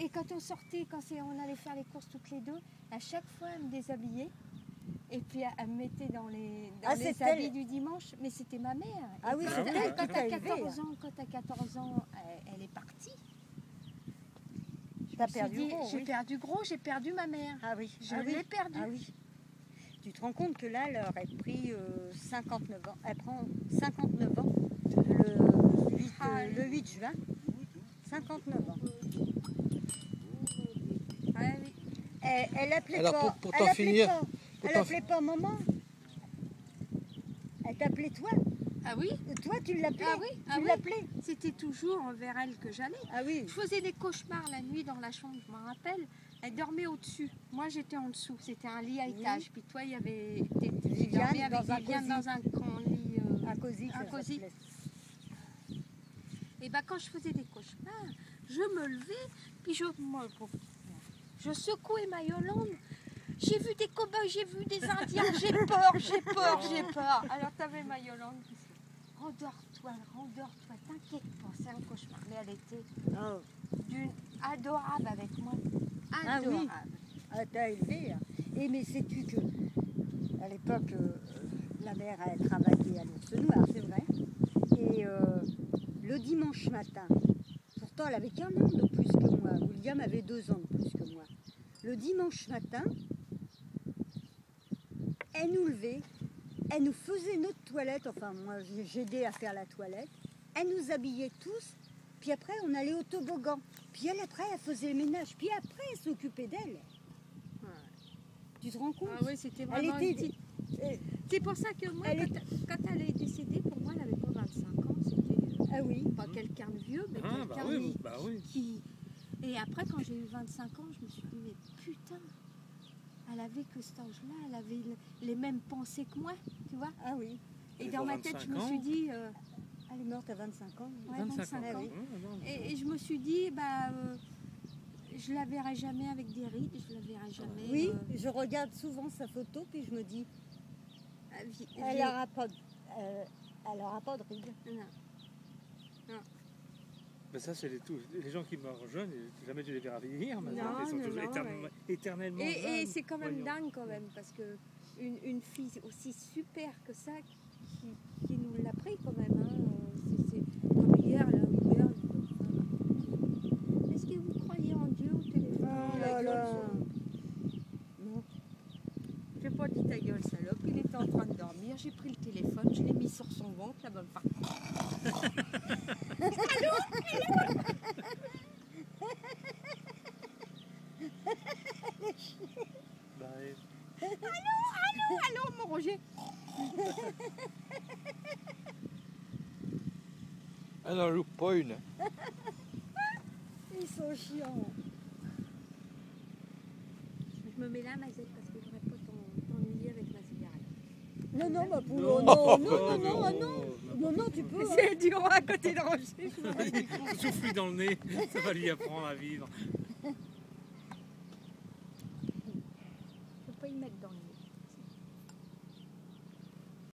Et quand on sortait, on allait faire les courses toutes les deux, à chaque fois, elle me déshabillait. Et puis elle me mettait dans les habits du dimanche. Mais c'était ma mère. Ah oui, c'est elle qui t'a élevé. Quand t'as 14 ans, elle est partie. T'as perdu gros. J'ai perdu gros, j'ai perdu ma mère. Ah oui. Je l'ai perdue. Ah oui. Tu te rends compte que là, elle aurait pris 59 ans. Elle prend 59 ans le 8 juin. 59 ans. Ah oui. Elle appelait Alors, pas. pour t'en finir. Elle appelait pas maman. Elle t'appelait toi. Ah oui. Toi, tu l'appelais. Ah oui. Tu l'appelais. C'était toujours vers elle que j'allais. Ah oui. Je faisais des cauchemars la nuit dans la chambre, je m'en rappelle. Elle dormait au-dessus. Moi, j'étais en dessous. C'était un lit à étage. Puis toi, il y avait Viviane dans un grand lit. Un cosy. Un cosy. Et ben quand je faisais des cauchemars, je me levais, puis je secouais ma Yolande. J'ai vu des cow-boys, j'ai vu des Indiens, j'ai peur. Alors t'avais ma Yolande qui disait, rendors-toi, t'inquiète pas, c'est un cauchemar. Mais elle était adorable avec moi. Adorable. Ah oui. Elle t'a élevé. Et mais sais-tu que à l'époque, la mère elle travaillait à l'Ours Noir, c'est vrai. Et le dimanche matin, pourtant elle avait qu'un an de plus que moi. William avait 2 ans de plus que moi. Le dimanche matin, elle nous levait, elle nous faisait notre toilette, enfin moi j'aidais à faire la toilette, elle nous habillait tous, puis après on allait au toboggan, puis elle après elle faisait le ménage, puis après elle s'occupait d'elle. Ouais. Tu te rends compte? Ah oui, c'était vraiment une petite... C'est pour ça que moi, quand elle est décédée, pour moi elle avait pas 25 ans, c'était pas quelqu'un de vieux, mais quelqu'un qui... Et après quand j'ai eu 25 ans, je me suis dit, mais putain, elle avait que cet âge-là, elle avait les mêmes pensées que moi, tu vois. Ah oui. Et dans ma tête, je me suis dit... elle est morte à 25 ans. Ouais, 25 ans. Et je me suis dit, je la verrai jamais avec des rides, je la verrai jamais... Oui, je regarde souvent sa photo, puis je me dis, elle n'aura pas de rides. Non. Ben ça, c'est les gens qui meurent jeunes, jamais tu les verras vieillir. Maintenant, ils sont toujours éternellement jeunes. Et c'est quand même dingue quand même, parce que une fille aussi super que ça, qui nous l'a pris quand même. C'est comme hier, est-ce que vous croyez en Dieu au téléphone? Oh là là. Non. J'ai pas dit ta gueule, salope. Il était en train de dormir. J'ai pris le téléphone, je l'ai mis sur son ventre, la bonne part. Allô, mon Roger. Elle n'en loupe pas une. Ils sont chiants. Je me mets là, Mazette, parce que je voudrais pas t'ennuyer avec ma cigarette. Non, tu peux. C'est dur à côté de Roger. Souffle dans le nez, ça va lui apprendre à vivre.